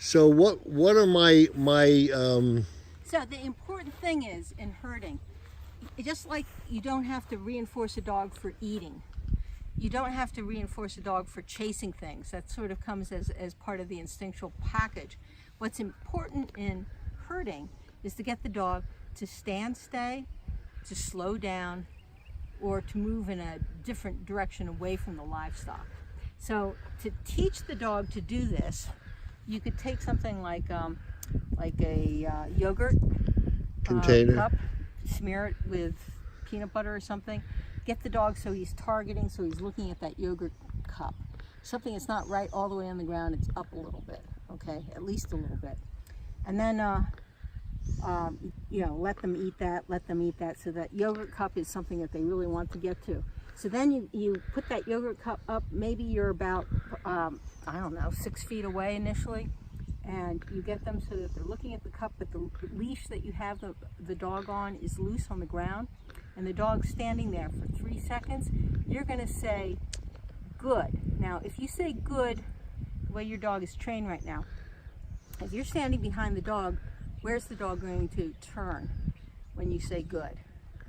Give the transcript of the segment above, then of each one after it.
So what are my So the important thing is in herding, just like you don't have to reinforce a dog for eating, you don't have to reinforce a dog for chasing things. That sort of comes as part of the instinctual package. What's important in herding is to get the dog to stand, stay, to slow down, or to move in a different direction away from the livestock. So to teach the dog to do this, you could take something like a yogurt container? cup, smear it with peanut butter or something. Get the dog so he's targeting, so he's looking at that yogurt cup. Something that's not right all the way on the ground, it's up a little bit, okay, at least a little bit. And then, you know, let them eat that, so that yogurt cup is something that they really want to get to. So then you put that yogurt cup up, maybe you're about, I don't know, 6 feet away initially, and you get them so that they're looking at the cup, but the leash that you have the dog on is loose on the ground, and the dog's standing there for 3 seconds. You're going to say, good. Now, if you say good, the way your dog is trained right now, if you're standing behind the dog, where's the dog going to turn when you say good?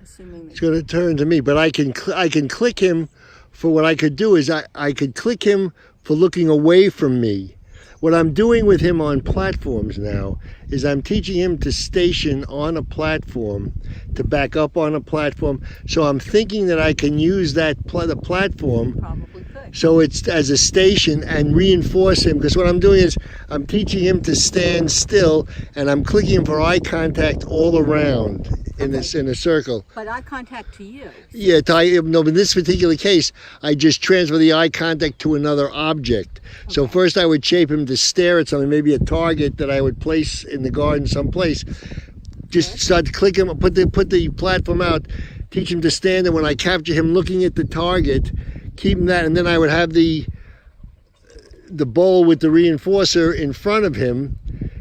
Assuming that It's going to turn to me, but I can click him for what I could do is I could click him for looking away from me. What I'm doing with him on platforms now is I'm teaching him to station on a platform, to back up on a platform. So I'm thinking that I can use the platform probably could. so it's as a station and reinforce him, because what I'm doing is I'm teaching him to stand still, and I'm clicking him for eye contact all around in Okay. in a circle. But eye contact to you. Yeah, no, but in this particular case, I just transfer the eye contact to another object. So Okay. first I would shape him to stare at something, maybe a target that I would place in the garden someplace. Just start to click him, put the platform out, teach him to stand, and when I capture him looking at the target, keep him that, and then I would have the bowl with the reinforcer in front of him.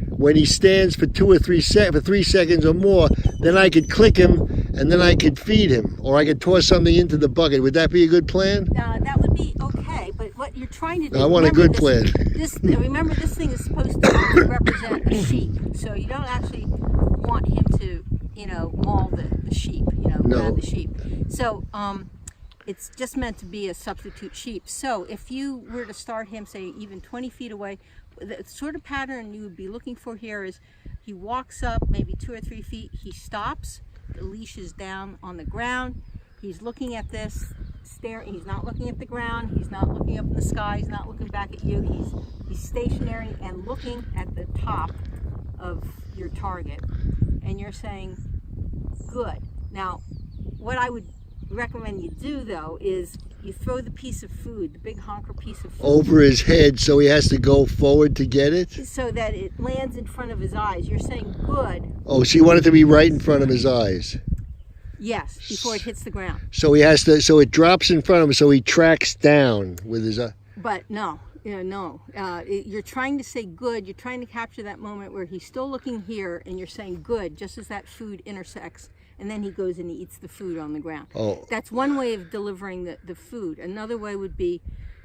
When he stands for 2 or 3 seconds or more, then I could click him, and then I could feed him, or I could toss something into the bucket. Would that be a good plan? That would be okay, but what you're trying to do... I want a good plan. Remember, this thing is supposed to represent a sheep, so you don't actually want him to, you know, maul the sheep, you know, grab the sheep. So it's just meant to be a substitute sheep. So if you were to start him, say, even 20 feet away, the sort of pattern you would be looking for here is he walks up maybe 2 or 3 feet, he stops, the leash is down on the ground, he's looking at this, staring, he's not looking at the ground, he's not looking up in the sky, he's not looking back at you, he's stationary and looking at the top of your target, and you're saying, good. Now, what I would recommend you do though is you throw the piece of food, the big honker piece of food, Over his head, so he has to go forward to get it? so that it lands in front of his eyes. You're saying good. Oh, so you want it to be right in front of his eyes. Yes, before it hits the ground. So he has to, so it drops in front of him, so he tracks down with his eye. But no, you're trying to say good. You're trying to capture that moment where he's still looking here, and you're saying good, just as that food intersects, and then he goes and he eats the food on the ground. Oh. That's one way of delivering the food. Another way would be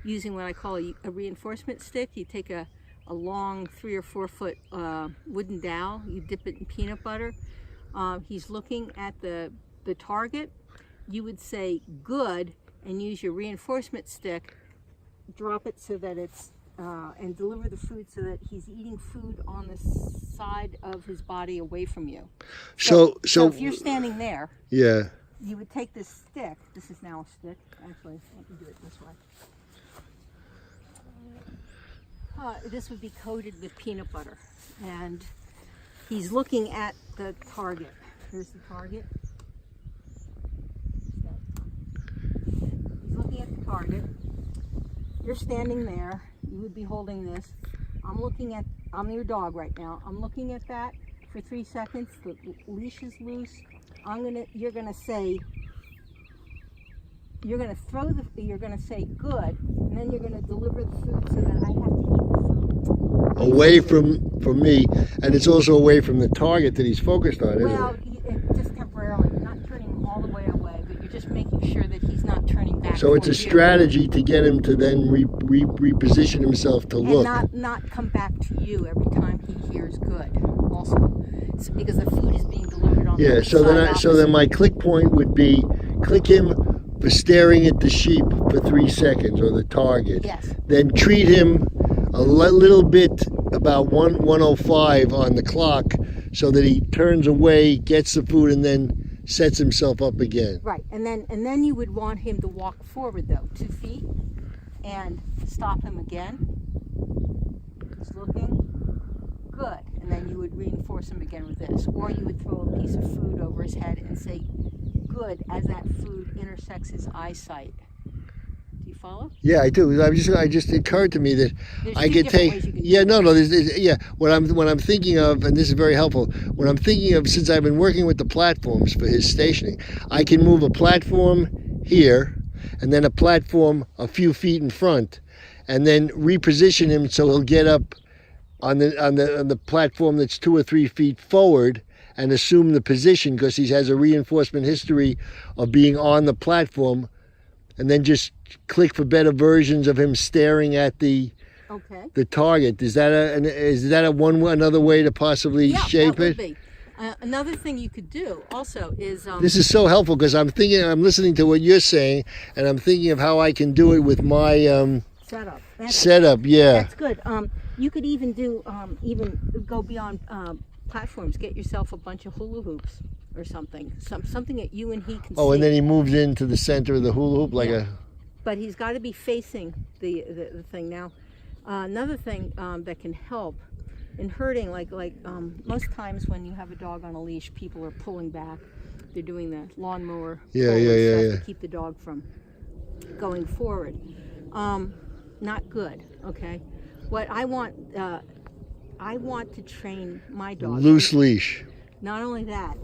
using what I call a reinforcement stick. You take a long 3 or 4 foot wooden dowel, you dip it in peanut butter. He's looking at the target. You would say good and use your reinforcement stick, drop it so that it's and deliver the food so that he's eating food on the side of his body away from you. So if you're standing there, Yeah. you would take this stick. This is now a stick. Actually, let me do it this way. This would be coated with peanut butter, and he's looking at the target. Here's the target. He's looking at the target. You're standing there. You would be holding this. I'm your dog right now. I'm looking at that for 3 seconds. The leash is loose. You're gonna say good, and then you're gonna deliver the food so that I have to eat the food. Away from me, and it's also away from the target that he's focused on, isn't Well, it? just temporarily. You're not turning him all the way away, but you're just making sure that he's not turning back. So it's a toward you. strategy to get him to then reposition himself to look. And not come back to you every time he hears good. Also, it's because the food is being delivered on. Yeah. the So side then my click point would be click him for staring at the sheep for 3 seconds, or the target. Yes. Then treat him a little bit, about 1:05 on the clock, so that he turns away, gets the food, and then sets himself up again. Right, and then you would want him to walk forward though, 2 feet, and stop him again. He's looking. Good, and then you would reinforce him again with this, or you would throw a piece of food over his head and say, "Good," as that food intersects his eyesight. Do you follow? Yeah, I do. I just occurred to me that There's I two could different take. ways you can Yeah, do no. it. Yeah, what I'm thinking of, and this is very helpful. What I'm thinking of, since I've been working with the platforms for his stationing, I can move a platform here, and then a platform a few feet in front, and then reposition him so he'll get up on the platform that's 2 or 3 feet forward, and assume the position, because he has a reinforcement history of being on the platform, and then just click for better versions of him staring at the target. Is that another way to possibly shape that would it? be. Another thing you could do also is This is so helpful, because I'm listening to what you're saying, and I'm thinking of how I can do it with my setup. Yeah. That's good. You could even do even go beyond platforms. Get yourself a bunch of hula hoops or something. Something that you and he can see. Oh, and then he moves into the center of the hula hoop like a. But he's got to be facing the thing. Now, another thing that can help in herding, like most times when you have a dog on a leash, people are pulling back. They're doing the lawnmower stuff to keep the dog from going forward. Not good. Okay. What I want to train my dog. Loose leash. Not only that,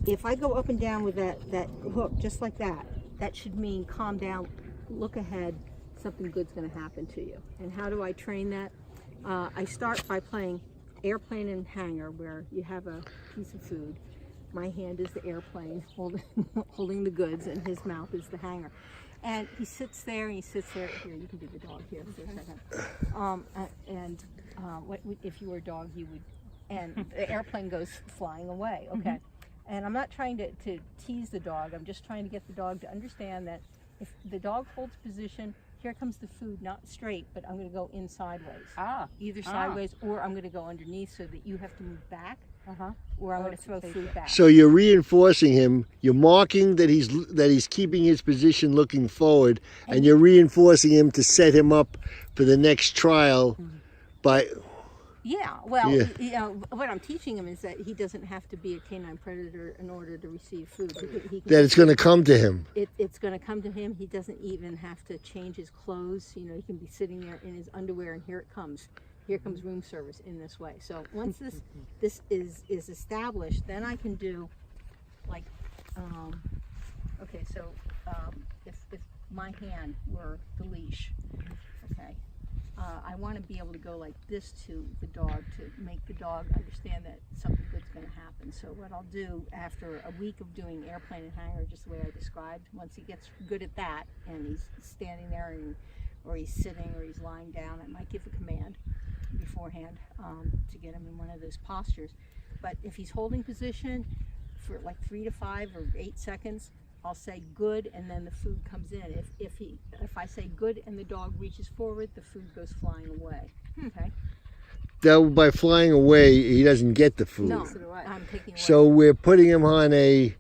if I go up and down with that hook just like that, that should mean calm down, look ahead, something good's going to happen to you. And how do I train that? I start by playing airplane and hanger, where you have a piece of food. My hand is the airplane holding the goods, and his mouth is the hanger. And he sits there, and here, you can be the dog here for a second. If you were a dog, you would, and the airplane goes flying away, okay? Mm-hmm. And I'm not trying to tease the dog, I'm just trying to get the dog to understand that if the dog holds position, here comes the food, not straight, but I'm gonna go in sideways. Either sideways, or I'm gonna go underneath so that you have to move back. Or I'm going to throw food back. So you're reinforcing him. You're marking that he's keeping his position looking forward, and you're reinforcing him to set him up for the next trial. By You know, what I'm teaching him is that he doesn't have to be a canine predator in order to receive food. That it's going to come to him. It's going to come to him. He doesn't even have to change his clothes. You know, he can be sitting there in his underwear, and here it comes. Here comes room service in this way. So once this is established, then I can do like, okay, so if my hand were the leash, okay, I want to be able to go like this to the dog to make the dog understand that something good's going to happen. So what I'll do after a week of doing airplane and hanger, just the way I described, once he gets good at that and he's standing there or he's sitting or he's lying down, I might give a command beforehand to get him in one of those postures. But if he's holding position for like 3 to 5 or 8 seconds, I'll say good, and then the food comes in. If I say good and the dog reaches forward, the food goes flying away. Okay. That by flying away, he doesn't get the food. No, I'm taking away. So we're putting him on a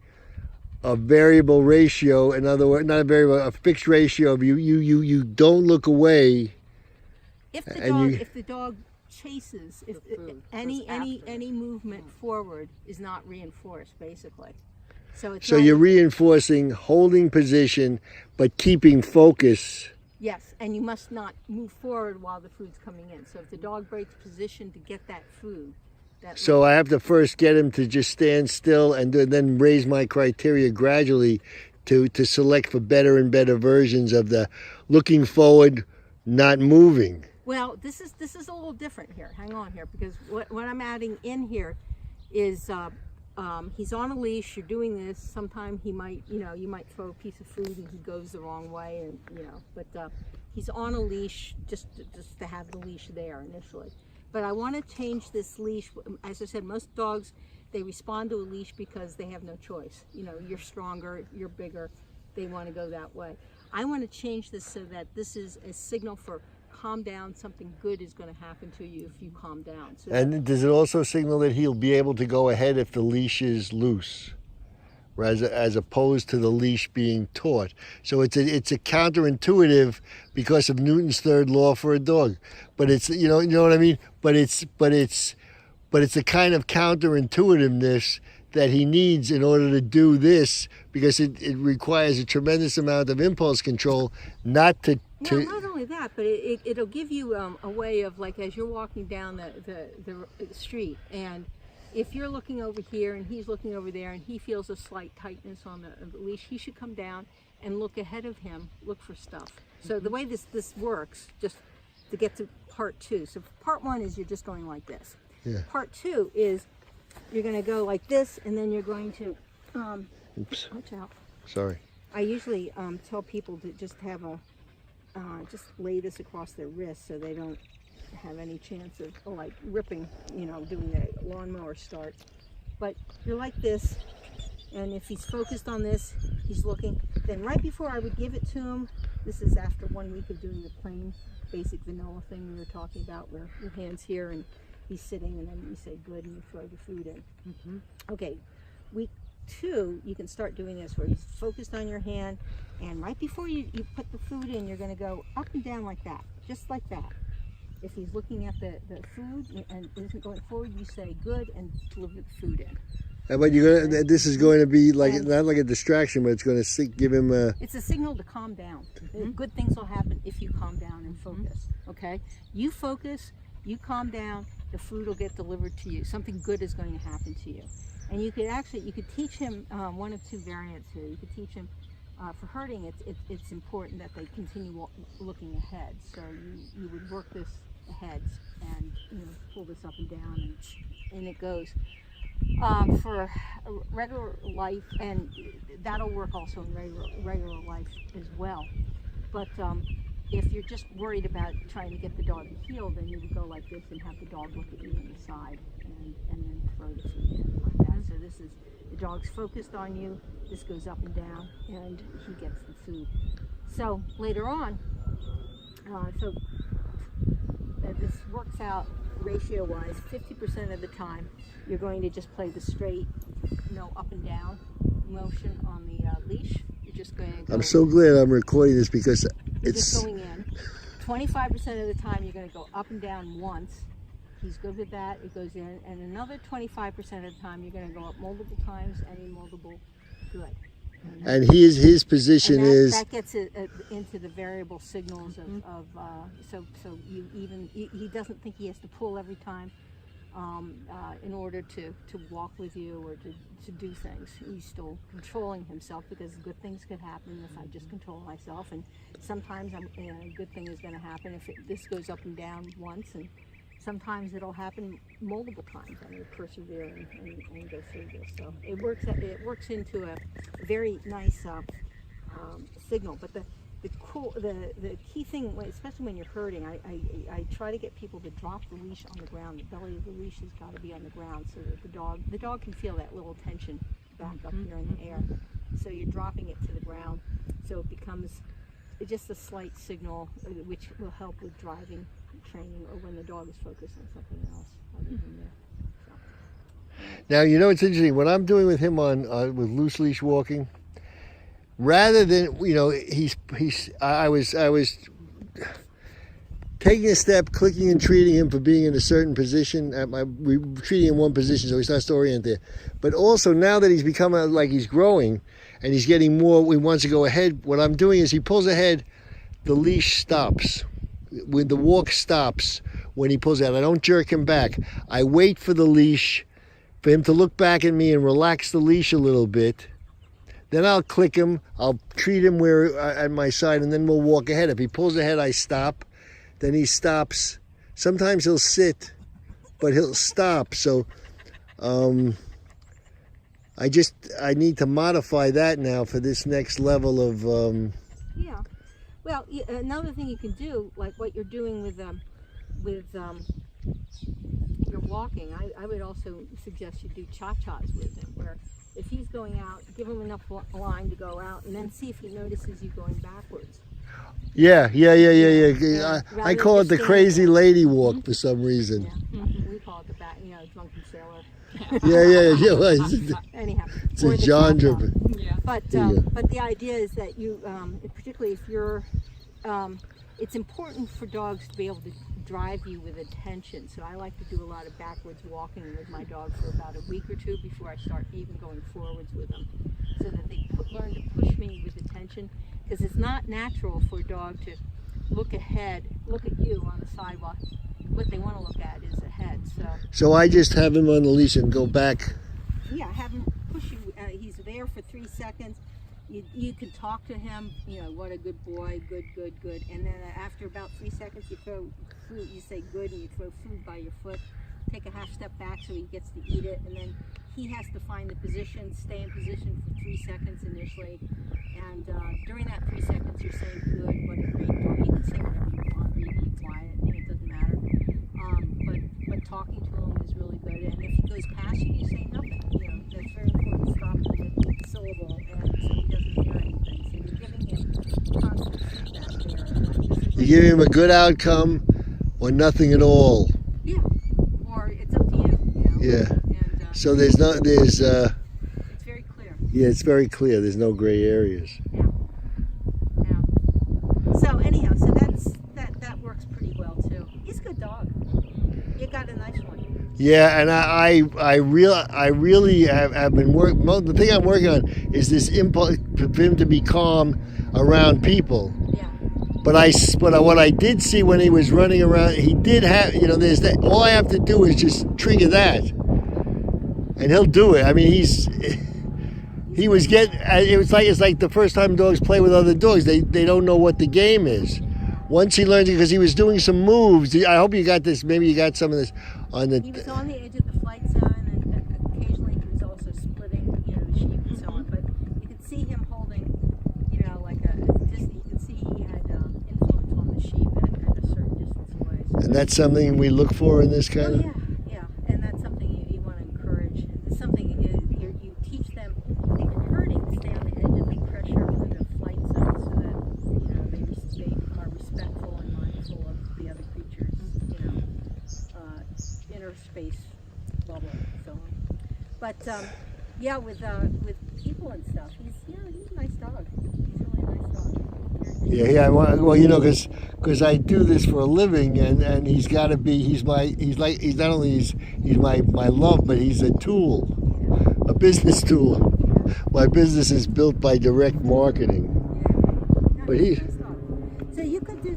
variable ratio. In other words, not a variable, a fixed ratio of you don't look away. If the dog chases, if any movement forward is not reinforced, basically. So you're reinforcing holding position, but keeping focus. Yes, and you must not move forward while the food's coming in. So if the dog breaks position to get that food, so I have to first get him to just stand still, and then raise my criteria gradually to select for better and better versions of the looking forward, not moving. Well, this is a little different here. Hang on here, because what I'm adding in here is he's on a leash, you're doing this, sometime he might, you might throw a piece of food and he goes the wrong way, and but he's on a leash just to have the leash there initially. But I want to change this leash. As I said, most dogs, they respond to a leash because they have no choice. You're stronger, you're bigger, they want to go that way. I want to change this so that this is a signal for calm down, something good is going to happen to you if you calm down. So and does it also signal that he'll be able to go ahead if the leash is loose, as opposed to the leash being taut? So it's a counterintuitive because of Newton's third law for a dog. But it's you know what I mean. But it's a kind of counterintuitiveness that he needs in order to do this, because it requires a tremendous amount of impulse control not to. No, not only that, but it'll give you a way of, like, as you're walking down the street, and if you're looking over here and he's looking over there and he feels a slight tightness on the leash, he should come down and look ahead of him, look for stuff. So the way this works, just to get to part two. So part one is you're just going like this. Yeah. Part two is you're going to go like this, and then you're going to, Oops. watch out. Sorry. I usually tell people to just have just lay this across their wrist so they don't have any chance of like ripping, doing a lawnmower start. But you're like this, and if he's focused on this, he's looking. Then right before I would give it to him, this is after 1 week of doing the plain basic vanilla thing we were talking about, where your hand's here and he's sitting, and then you say good and you throw the food in. Okay, week 2, you can start doing this where he's focused on your hand, and right before you put the food in, you're going to go up and down like that, just like that. If he's looking at the food and isn't going forward, you say good and deliver the food in. But this is going to be like, not like a distraction, but it's going to give him a... It's a signal to calm down. Good things will happen if you calm down and focus, okay? You focus, you calm down, the food will get delivered to you. Something good is going to happen to you. And you could teach him one of two variants here. You could teach him, for herding, it's important that they continue looking ahead. So you would work this ahead and pull this up and down, and it goes. For regular life, and that'll work also in regular life as well. But if you're just worried about trying to get the dog to heel, then you would go like this and have the dog look at you on the side, and then throw the food in like that. So this is, the dog's focused on you, this goes up and down, and he gets the food. So later on, this works out ratio-wise, 50% of the time, you're going to just play the straight, up and down motion on the leash. You're just going to go. I'm so glad I'm recording this, because it's just going in. 25% of the time, you're going to go up and down once. He's good with that. It goes in, and another 25% of the time, you're going to go up multiple times and in multiple. Good. And his position and is that gets it into the variable signals of so he doesn't think he has to pull every time in order to walk with you or to do things. He's still controlling himself, because good things could happen if I just control myself, and sometimes a good thing is going to happen if this goes up and down once, and sometimes it'll happen multiple times, and you persevere and go through this. So it works into a very nice signal. But the key thing, especially when you're herding, I try to get people to drop the leash on the ground. The belly of the leash has got to be on the ground, so that the dog can feel that little tension back up here in the air. So you're dropping it to the ground, so it becomes just a slight signal, which will help with driving training, or when the dog is focused on something else other than that. Now, it's interesting what I'm doing with him on with loose leash walking. Rather than I was taking a step, clicking and treating him for being in a certain position. We treating him in one position, so he starts to orient there. But also, now that he's become like he's growing and he's getting more, he wants to go ahead. What I'm doing is he pulls ahead, the leash stops. When the walk stops, when he pulls out, I don't jerk him back. I wait for the leash, for him to look back at me and relax the leash a little bit. Then I'll click him, I'll treat him where at my side, and then we'll walk ahead. If he pulls ahead, I stop. Then he stops. Sometimes he'll sit, but he'll stop. So I need to modify that now for this next level of. Yeah. Well, another thing you can do, like what you're doing with your walking, I would also suggest you do cha-chas with him, where if he's going out, give him enough line to go out, and then see if he notices you going backwards. Yeah. Yeah, I call it the crazy lady walk for some reason. Yeah. We call it the drunken sailor. Yeah. Anyhow, It's a genre. Yeah. But the idea is that you, particularly if you're, it's important for dogs to be able to drive you with attention. So I like to do a lot of backwards walking with my dog for about a week or two before I start even going forwards with them, so that they learn to push me with attention. Because it's not natural for a dog to look ahead, look at you on the sidewalk. What they want to look at is ahead. So I just have him on the leash and go back. Yeah, have him push you. He's there for 3 seconds. You can talk to him. What a good boy, good. And then after about 3 seconds, you throw food. You say good, and you throw food by your foot. Take a half step back so he gets to eat it, and then he has to find the position, stay in position for 3 seconds initially. And during that 3 seconds, you're saying good, what a great dog. You can say whatever you want, or you can be quiet. It doesn't matter. But talking to him is really good. And if he goes past you, you say nothing. That's very important. Stop him with the syllable, and so he doesn't hear anything. So you're giving him constant feedback there. You give him a good outcome, or nothing at all. Yeah, or it's up to you. Yeah. And, so there's it's very clear. Yeah, it's very clear. There's no gray areas. Yeah. So anyhow, that works pretty well too. He's a good dog. You got a nice one. Yeah, and I really have been working. The thing I'm working on is this impulse for him to be calm around people. Yeah. But what I did see when he was running around, he did have, there's that. All I have to do is just trigger that, and he'll do it. I mean, he was it's like the first time dogs play with other dogs. They don't know what the game is. Once he learns it, because he was doing some moves. I hope you got this. Maybe you got some of this on the. He was on the edge of the flight zone, and occasionally he was also splitting, the sheep and so on. But you could see him holding, you can see he had influence on the sheep at a certain distance away. So And that's something we look for in this kind of. yeah, and that's something you want to encourage. It's something you teach them. They've been herding to stay on the edge of the pressure for the flight zone, so that they are respectful and mindful of the other creatures. Inner space bubble and so on. But with people and stuff, he's a nice dog. He's really a nice dog. Yeah. Well, because I do this for a living, and he's got to be. He's not only he's my love, but he's a tool, a business tool. My business is built by direct marketing. Yeah. But he. So you could do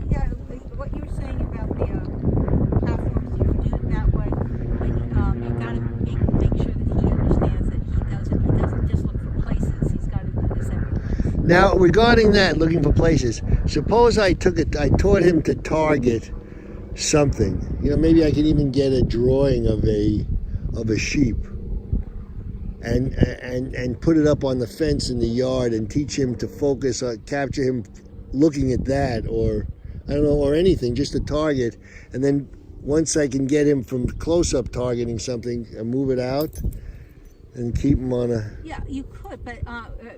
what you were saying about the platforms. You could do it that way. But you got to make sure that he understands that he doesn't just look for places. He's got to do this everywhere. Now, regarding that, looking for places, suppose I taught him to target something. Maybe I could even get a drawing of a sheep and put it up on the fence in the yard and teach him to focus on, capture him looking at that, or I don't know, or anything, just a target. And then once I can get him from close-up targeting something, and move it out and keep him on a... Yeah, you could, but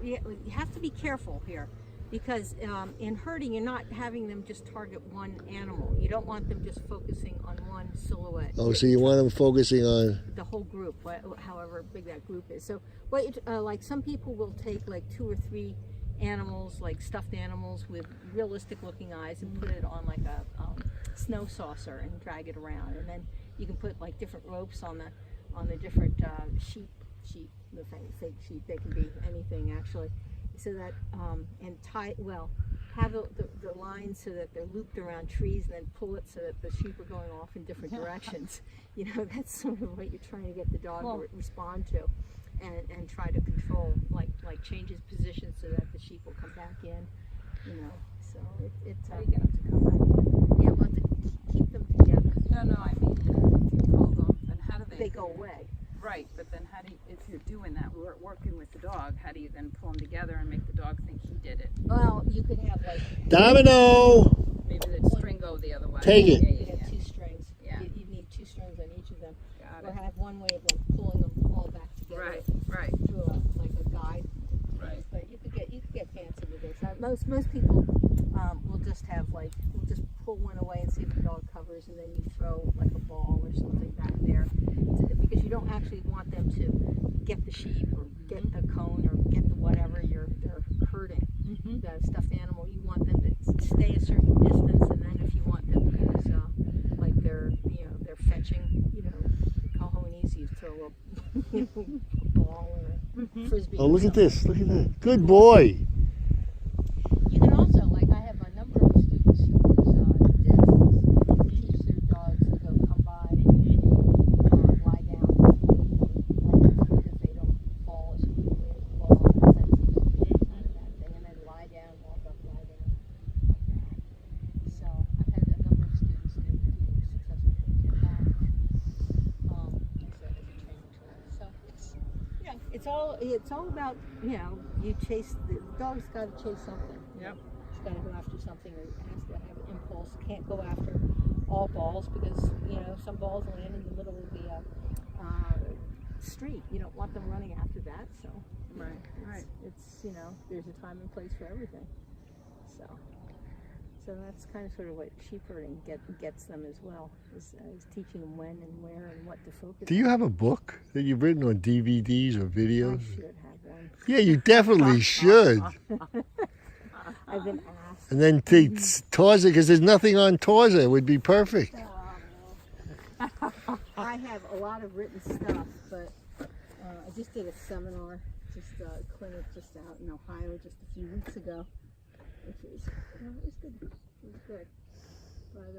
you have to be careful here, because in herding, you're not having them just target one animal. You don't want them just focusing on one silhouette. Oh, so you want them focusing on... the whole group, however big that group is. So, like some people will take like 2 or 3 animals, like stuffed animals with realistic looking eyes, and put it on like a snow saucer and drag it around, and then you can put like different ropes on the different sheep, the fake sheep. They can be anything actually, so that and have the lines so that they're looped around trees, and then pull it so that the sheep are going off in different directions. That's sort of what you're trying to get the dog to respond to, and try to control, like change his position so that the sheep will come back in. So it's how do you get them to come back in? Yeah, we'll have to keep them together. No, I mean, if you pull them, then how do They go away. Right, but then how do you, if you're doing that, working with the dog, how do you then pull them together and make the dog think he did it? Well, you could have like Domino! Maybe the string go the other way. Take it. Yeah, you yeah, could have yeah. 2 strings. Yeah. You'd need 2 strings on each of them, Got or it. have one way of like pulling them all back together Right, right, through a like a guide. right. But you could get fancy with this. Most people will just have like will just pull one away and see if the dog covers, and then you throw like a ball or something back there, because you don't actually want them to get the sheep or get the cone or get the whatever they're herding. The stuffed animal, you want them to stay a certain distance, and then if you want them to use like they're fetching, cojones, you throw a ball or a frisbee. Oh, or look at something. this. Look at that. Good boy. You can also, like I have a number of students who use teach their dogs to go come by and lie down, because they don't fall as quickly as the ball and fences, kind of that thing, and then lie down, walk up, lie down, like that. So I've had a number of students do successful things with that. As a training tool. So it's all about, you chase, the dog's got to chase something. Yep. It's got to go after something, or it has to have an impulse. Can't go after all balls, because some balls land in the middle of the street. You don't want them running after that. So Right, right. it's there's a time and place for everything. So that's kind of sort of what sheep herding gets them as well, is teaching them when and where and what to focus Do you have a book that you've written on DVDs or on. I videos? should have one. Yeah, you definitely should. I've been asked. And then Torza, because there's nothing on Torza. It would be perfect. I have a lot of written stuff, but I just did a seminar, just a clinic just out in Ohio just a few weeks ago, which was it was good. It was good. But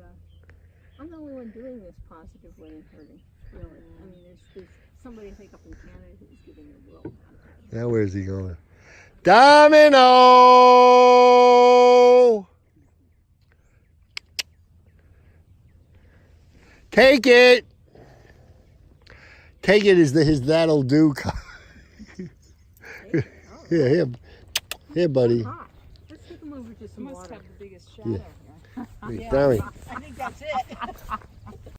I'm the only one doing this positively in herding, really. I mean, there's somebody I think up in Canada who's giving the world. Now where's he going? Domino! Take it! Take it is his that'll do. Here, buddy. Hot. Let's take them over to some You must water. have the biggest shadow here. Tommy. I think that's it.